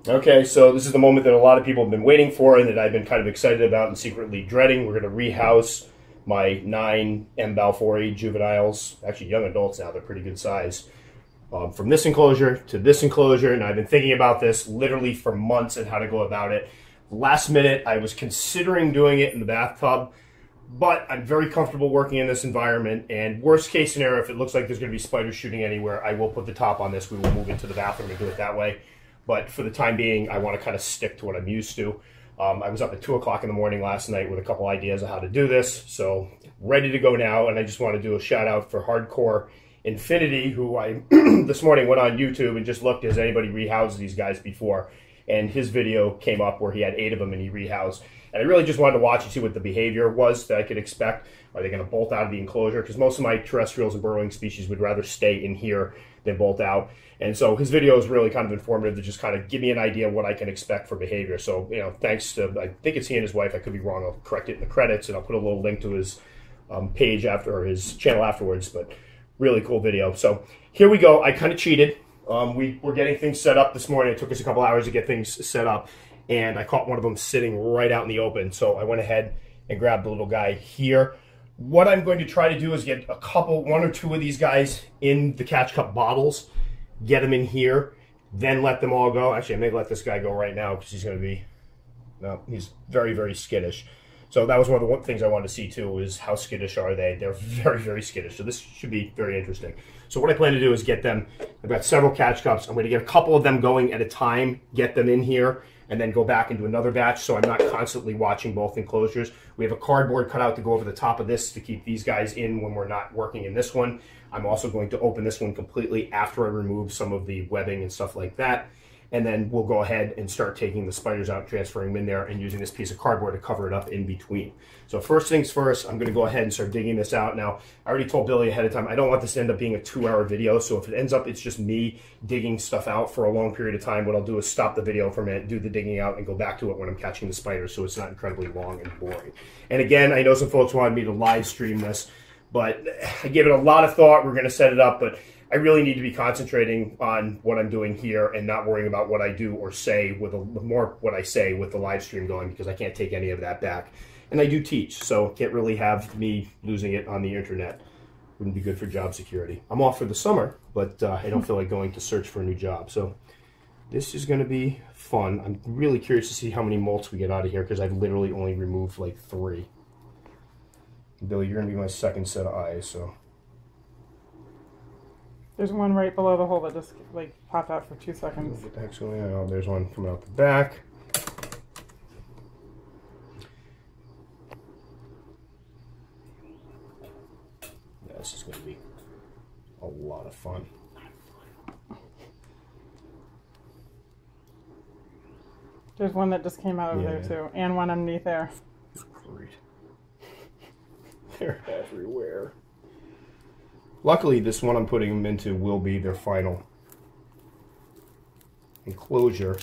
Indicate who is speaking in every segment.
Speaker 1: Okay, so this is the moment that a lot of people have been waiting for and that I've been kind of excited about and secretly dreading. We're going to rehouse my 9 balfouri juveniles, actually young adults now, they're pretty good size, from this enclosure to this enclosure, and I've been thinking about this literally for months and how to go about it. Last minute, I was considering doing it in the bathtub, but I'm very comfortable working in this environment, and worst case scenario, if it looks like there's going to be spiders shooting anywhere, I will put the top on this. We will move into the bathroom and do it that way. But for the time being, I want to kind of stick to what I'm used to. I was up at 2 o'clock in the morning last night with a couple ideas of how to do this, so ready to go now. And I just want to do a shout out for Hardcore Infinity, who I this morning went on YouTube and just looked, has anybody rehoused these guys before? And his video came up where he had 8 of them and he rehoused. And I really just wanted to watch and see what the behavior was that I could expect. Are they going to bolt out of the enclosure? Because most of my terrestrials and burrowing species would rather stay in here than bolt out. And so his video is really kind of informative to just kind of give me an idea of what I can expect for behavior. So, you know, thanks to, I think it's he and his wife, I could be wrong, I'll correct it in the credits, and I'll put a little link to his page after, or his channel afterwards, but really cool video. So here we go. I kind of cheated. We were getting things set up this morning. It took us a couple hours to get things set up, and I caught one of them sitting right out in the open. So I went ahead and grabbed the little guy here. What I'm going to try to do is get one or two of these guys in the catch cup bottles, get them in here, then let them all go. Actually, I may let this guy go right now because he's going to be, no, he's very, very skittish. So that was one of the things I wanted to see too, is how skittish are they? They're very, very skittish. So this should be very interesting. So what I plan to do is get them, I've got several catch cups. I'm going to get a couple of them going at a time, get them in here, and then go back and do another batch so I'm not constantly watching both enclosures. We have a cardboard cutout to go over the top of this to keep these guys in when we're not working in this one. I'm also going to open this one completely after I remove some of the webbing and stuff like that. And then we'll go ahead and start taking the spiders out, transferring them in there, and using this piece of cardboard to cover it up in between. So first things first, I'm going to go ahead and start digging this out. Now, I already told Billy ahead of time, I don't want this to end up being a 2-hour video. So if it ends up, it's just me digging stuff out for a long period of time, what I'll do is stop the video for a minute, do the digging out, and go back to it when I'm catching the spiders, so it's not incredibly long and boring. And again, I know some folks wanted me to live stream this, but I gave it a lot of thought. We're going to set it up, but I really need to be concentrating on what I'm doing here and not worrying about what I do or say with more what I say with the live stream going, because I can't take any of that back. And I do teach, so can't really have me losing it on the internet. Wouldn't be good for job security. I'm off for the summer, but I don't feel like going to search for a new job. So this is going to be fun. I'm really curious to see how many molts we get out of here, because I've literally only removed like 3. Billy, you're going to be my second set of eyes, so.
Speaker 2: There's one right below the hole that just like popped out for 2 seconds.
Speaker 1: What the heck's going on? Oh, there's one coming out the back. Yeah, this is going to be a lot of fun.
Speaker 2: There's one that just came out over there too, and one underneath there.
Speaker 1: Great. They're everywhere. Luckily, this one I'm putting them into will be their final enclosure.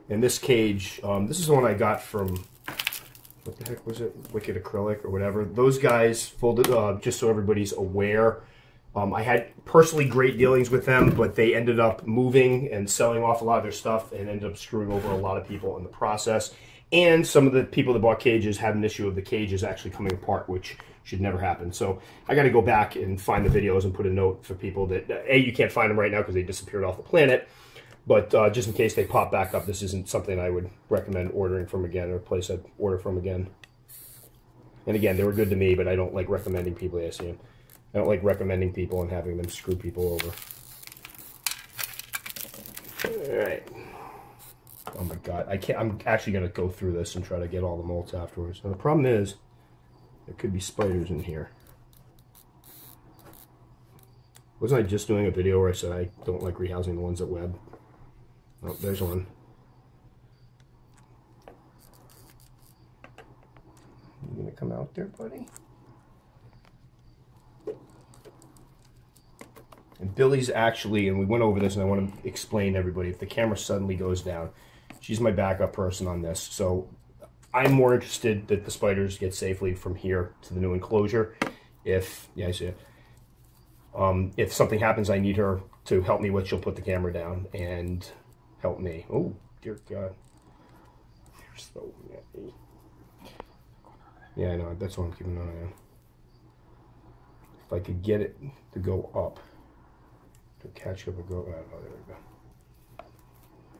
Speaker 1: And this cage, this is the one I got from, what the heck was it? Wicked Acrylic or whatever. Those guys folded, just so everybody's aware, I had personally great dealings with them, but they ended up moving and selling off a lot of their stuff and ended up screwing over a lot of people in the process. And some of the people that bought cages had an issue of the cages actually coming apart, which should never happen. So I got to go back and find the videos and put a note for people that, A, you can't find them right now because they disappeared off the planet, but just in case they pop back up, this isn't something I would recommend ordering from again, or a place I'd order from again. And again, they were good to me, but I don't like recommending people. I see them. I don't like recommending people and having them screw people over. All right. Oh my God, I can't. I'm actually going to go through this and try to get all the molts afterwards. Now the problem is, there could be spiders in here. Wasn't I just doing a video where I said I don't like rehousing the ones that web? Oh, there's one. You gonna come out there, buddy? And Billy's actually, and we went over this, and I want to explain to everybody, if the camera suddenly goes down, she's my backup person on this. So I'm more interested that the spiders get safely from here to the new enclosure. If, yeah, I see it. If something happens, I need her to help me with. She'll put the camera down and help me. Oh, dear God. They're so nasty. Yeah, I know. That's what I'm keeping an eye on. If I could get it to go up, to catch up and go. Oh, there we go.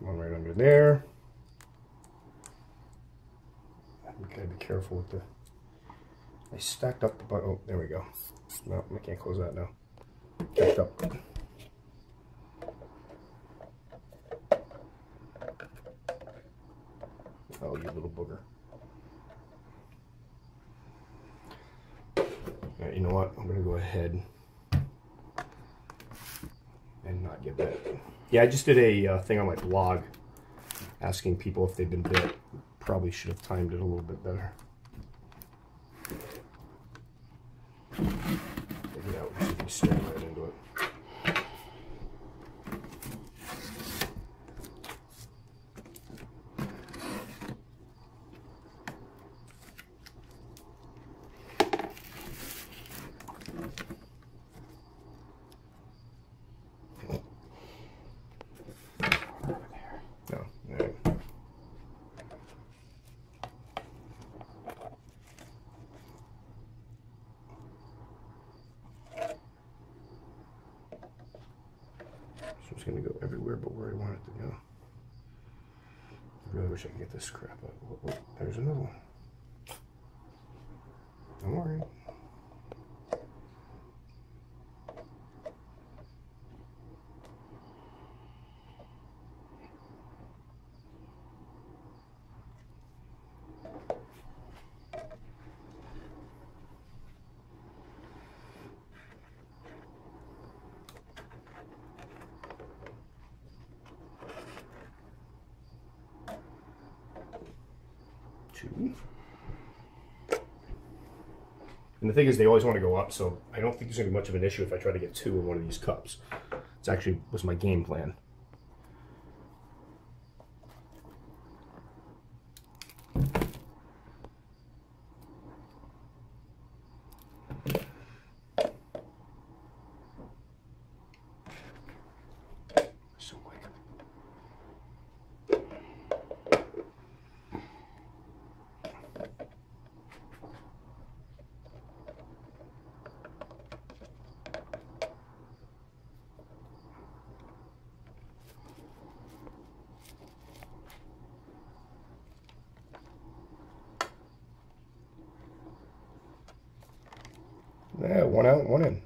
Speaker 1: One right under there. You gotta be careful with the. I stacked up the butt. Oh, there we go. No, I can't close that now. Stacked up. Oh, you little booger. Alright, you know what? I'm gonna go ahead and not get that. Yeah, I just did a thing on my blog asking people if they've been bit. Probably should have timed it a little bit better. Take it out, see if we stare right into it. No, there. So it's going to go everywhere but where I want it to go. I really wish I could get this crap out. Oh, there's another one. Don't worry. Two. And the thing is, they always want to go up, so I don't think there's going to be much of an issue if I try to get two in one of these cups. It's actually was my game plan. So quick. Yeah, one out, one in.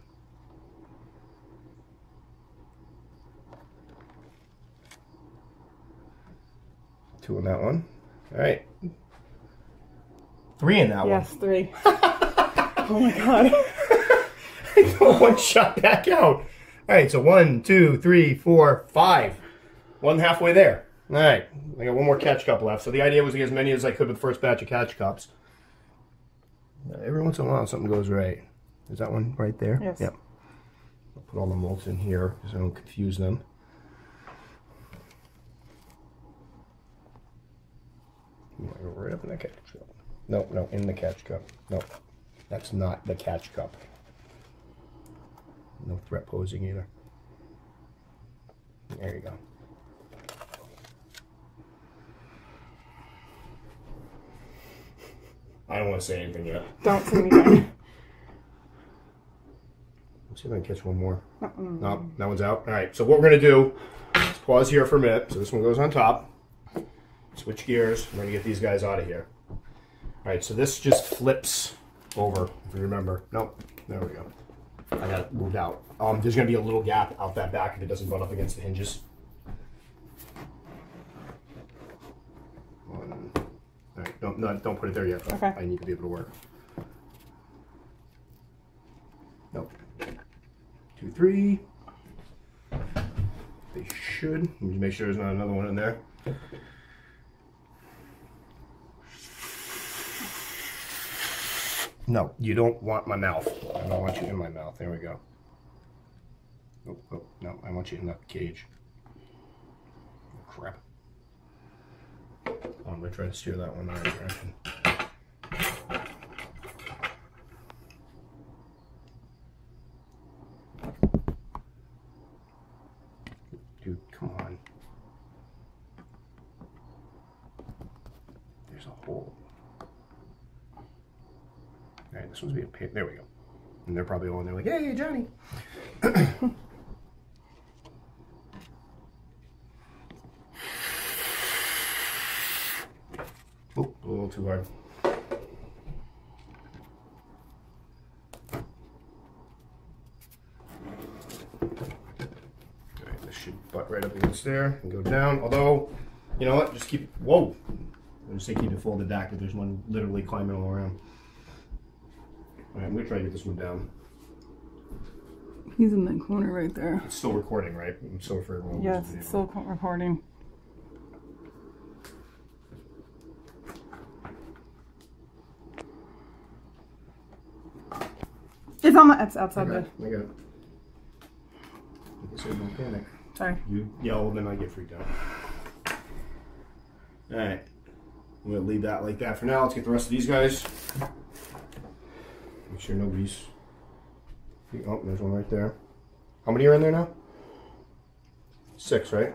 Speaker 1: Two in that one. All right. Three in that one.
Speaker 2: Yes, 3. Oh my God.
Speaker 1: I got one shot back out. All right, so 1, 2, 3, 4, 5. One halfway there. All right, I got one more catch cup left. So the idea was to get as many as I could with the first batch of catch cups. Every once in a while, something goes right. Is that one right there?
Speaker 2: Yes.
Speaker 1: Yep. I'll put all the molds in here so I don't confuse them. You want to go right up in that catch cup. No, no, in the catch cup. No, that's not the catch cup. No threat posing either. There you go. I don't want to say anything yet.
Speaker 2: Don't say anything.
Speaker 1: Let's see if I can catch one more. No, that one's out. All right, so what we're going to do is pause here for a minute. So this one goes on top. Switch gears. We're going to get these guys out of here. All right, so this just flips over, if you remember. Nope, there we go. I got it moved out. There's going to be a little gap out that back if it doesn't butt up against the hinges. One. All right, don't put it there yet.
Speaker 2: Okay.
Speaker 1: I need to be able to work. Nope. 2, 3. They should. Let me make sure there's not another one in there. No, you don't want my mouth. I don't want you in my mouth. There we go. Oh, oh, no, I want you in that cage. Oh, crap. I'm going to try to steer that one in the right direction. there's a hole. All right, this one's being paid. There we go. And they're probably all in there like, hey, Johnny. Oh, a little too hard. Alright, this should butt right up against there and go down. Although, you know what? Just keep, whoa! I just say keep it folded back, but there's one literally climbing all around. Alright, I'm going to try to get this one down.
Speaker 2: He's in that corner right there.
Speaker 1: It's still recording, right? I'm sorry for everyone.
Speaker 2: Yes, it's still recording. It's on the, it's outside
Speaker 1: I got
Speaker 2: the...
Speaker 1: it. I got it. I guess I don't panic.
Speaker 2: Sorry.
Speaker 1: You yell, then I get freaked out. Alright. I'm going to leave that like that for now. Let's get the rest of these guys. Make sure nobody's... Oh, there's one right there. How many are in there now? 6, right?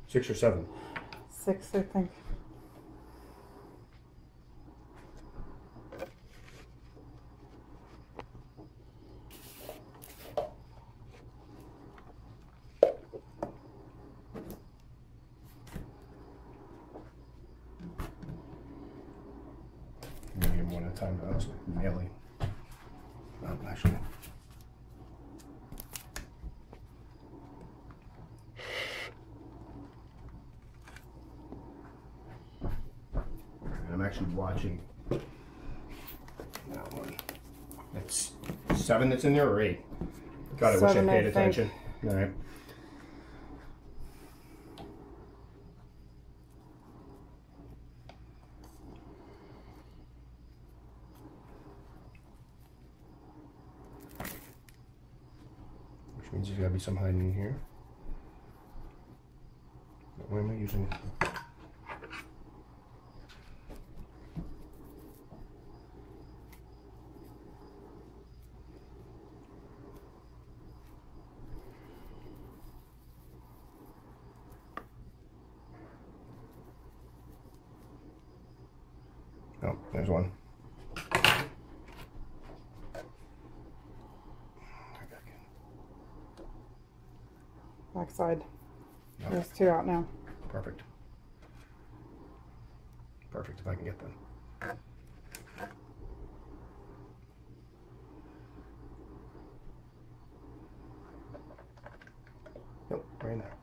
Speaker 1: 6 or 7?
Speaker 2: 6, I think.
Speaker 1: Maybe one at a time. That was melee. Oh, actually. I'm actually watching that one. That's 7 that's in there, or 8? God, I wish I paid attention. All right. Which means there's got to be some hiding in here. But why am I using it? Oh, there's one.
Speaker 2: Backside.
Speaker 1: No.
Speaker 2: There's 2 out now.
Speaker 1: Perfect. Perfect, if I can get them. Nope, right in there.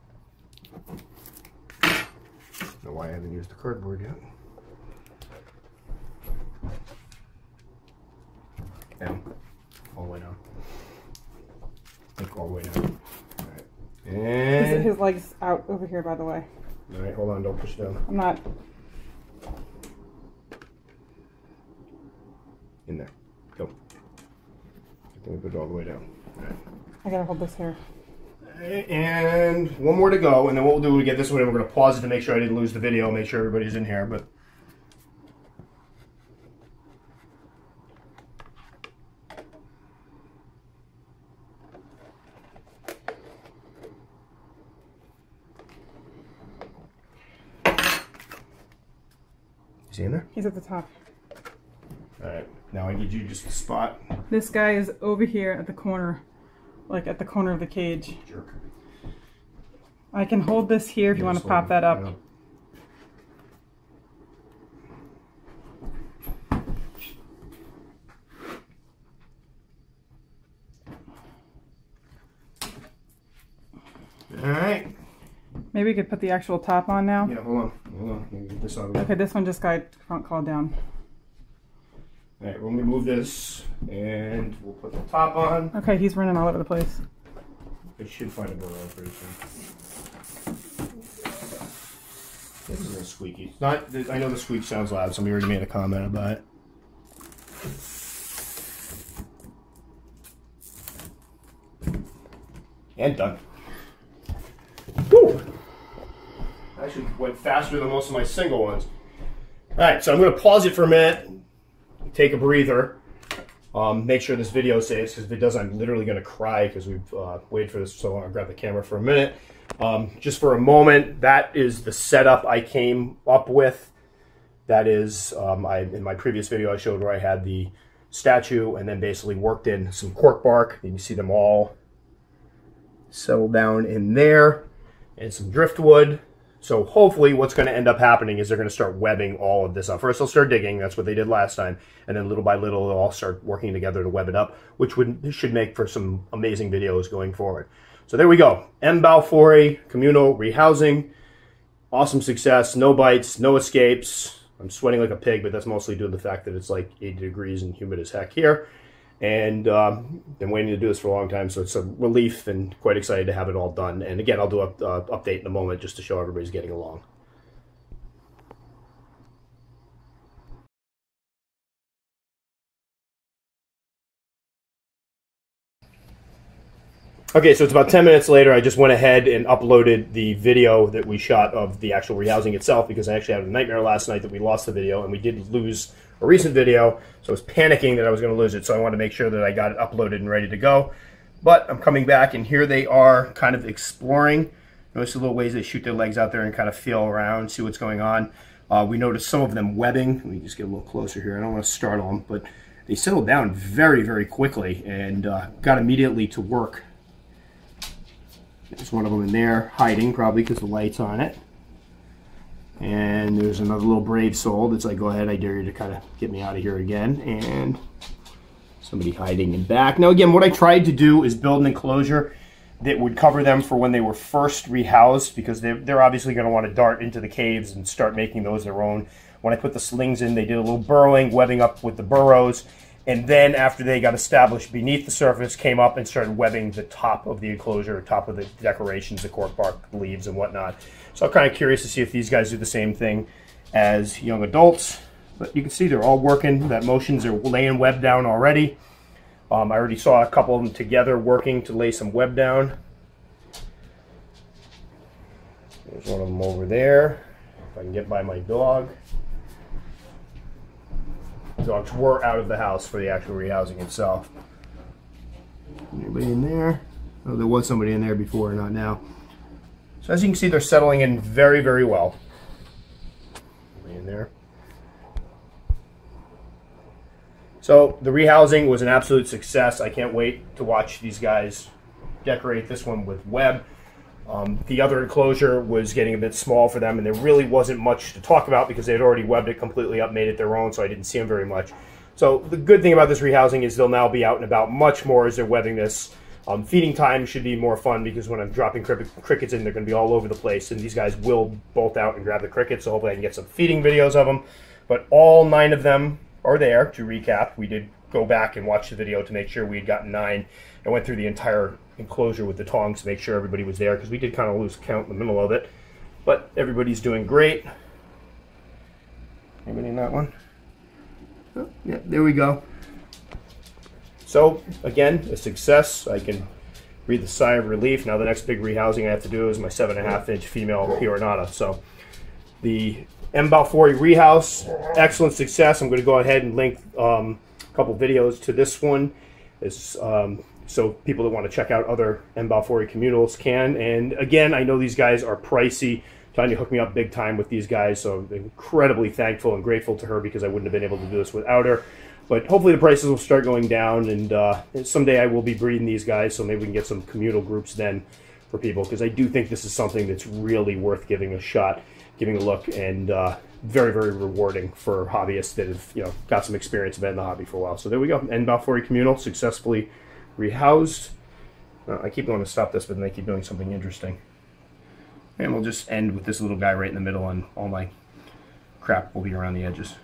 Speaker 1: Don't know why I haven't used the cardboard yet. Down. All the way down. I think all the way down. Alright. And
Speaker 2: His leg's out over here, by the way.
Speaker 1: alright, hold on, don't push down.
Speaker 2: I'm not...
Speaker 1: In there. Go. I think we put it all the way down. Alright.
Speaker 2: I gotta hold this here.
Speaker 1: And one more to go, and then what we'll do, we get this one, and we're going to pause it to make sure I didn't lose the video, make sure everybody's in here, but... Is he in there?
Speaker 2: He's at the top.
Speaker 1: Alright, now I need you just to spot.
Speaker 2: This guy is over here at the corner. Like at the corner of the cage.
Speaker 1: Jerk.
Speaker 2: I can hold this here if you want to pop that up.
Speaker 1: Alright.
Speaker 2: Maybe we could put the actual top on now.
Speaker 1: Yeah, hold on. Hold on. Let me get this out of the way.
Speaker 2: Okay, this one just got front claw down.
Speaker 1: Alright, we're going to move this and we'll put the top on.
Speaker 2: Okay, he's running all over the place.
Speaker 1: I should find a burrow pretty soon. This is a squeaky. It's not, I know the squeak sounds loud. Somebody already made a comment about it. And done. Woo! Actually went faster than most of my single ones. Alright, so I'm going to pause it for a minute. Take a breather. Make sure this video saves, because if it does, I'm literally going to cry because we've waited for this so long. I'll grab the camera for a minute. Just for a moment, that is the setup I came up with That is, in my previous video I showed where I had the statue and then basically worked in some cork bark. You can see them all settle down in there, and some driftwood. So hopefully what's going to end up happening is they're going to start webbing all of this up. First they'll start digging, that's what they did last time, and then little by little they'll all start working together to web it up, which should make for some amazing videos going forward. So there we go, balfouri Communal Rehousing. Awesome success, no bites, no escapes. I'm sweating like a pig, but that's mostly due to the fact that it's like 80 degrees and humid as heck here. And been waiting to do this for a long time, so it's a relief and quite excited to have it all done. And again, I'll do an update in a moment just to show everybody's getting along. Okay, so it's about 10 minutes later. I just went ahead and uploaded the video that we shot of the actual rehousing itself, because I actually had a nightmare last night that we lost the video, and we did lose a recent video, so I was panicking that I was going to lose it, so I wanted to make sure that I got it uploaded and ready to go. But I'm coming back, and here they are kind of exploring. Notice the little ways they shoot their legs out there and kind of feel around, see what's going on. We noticed some of them webbing. Let me just get a little closer here. I don't want to startle them, but they settled down very, very quickly and got immediately to work. There's one of them in there hiding, probably because the light's on it. And there's another little brave soul that's like, go ahead, I dare you to kind of get me out of here again. And somebody hiding in back. Now again, what I tried to do is build an enclosure that would cover them for when they were first rehoused, because they're obviously going to want to dart into the caves and start making those their own. When I put the slings in, they did a little burrowing, webbing up with the burrows. And then after they got established beneath the surface, came up and started webbing the top of the enclosure, top of the decorations, the cork bark leaves and whatnot. So I'm kind of curious to see if these guys do the same thing as young adults. But you can see they're all working. That motions are laying web down already. I already saw a couple of them together working to lay some web down. There's one of them over there. If I can get by my dog. Dogs were out of the house for the actual rehousing itself. Anybody in there? Oh, there was somebody in there before, not now. So as you can see, they're settling in very, very well. Anybody in there? So the rehousing was an absolute success. I can't wait to watch these guys decorate this one with web. The other enclosure was getting a bit small for them, and there really wasn't much to talk about because they had already webbed it completely up, made it their own, so I didn't see them very much. So the good thing about this rehousing is they'll now be out and about much more as they're webbing this. Feeding time should be more fun because when I'm dropping crickets in, they're going to be all over the place, and these guys will bolt out and grab the crickets, so hopefully I can get some feeding videos of them. But all 9 of them are there. To recap, we did go back and watch the video to make sure we had gotten 9. I went through the entire enclosure with the tongs to make sure everybody was there, because we did kind of lose count in the middle of it. But everybody's doing great. Anybody in that one? Oh, yeah, there we go. So, again, a success. I can breathe a sigh of relief. Now the next big rehousing I have to do is my 7.5-inch female Pioranata. So, the balfouri rehouse, excellent success. I'm going to go ahead and link a couple videos to this one. It's, so people that want to check out other balfouri communals can. And again, I know these guys are pricey. Tanya hooked me up big time with these guys, so I'm incredibly thankful and grateful to her because I wouldn't have been able to do this without her. But hopefully the prices will start going down, and someday I will be breeding these guys, so maybe we can get some communal groups then for people, because I do think this is something that's really worth giving a shot, giving a look, and very, very rewarding for hobbyists that have got some experience in the hobby for a while. So there we go, balfouri Communal successfully rehoused. I keep wanting to stop this, but then they keep doing something interesting. And we'll just end with this little guy right in the middle, and all my crap will be around the edges.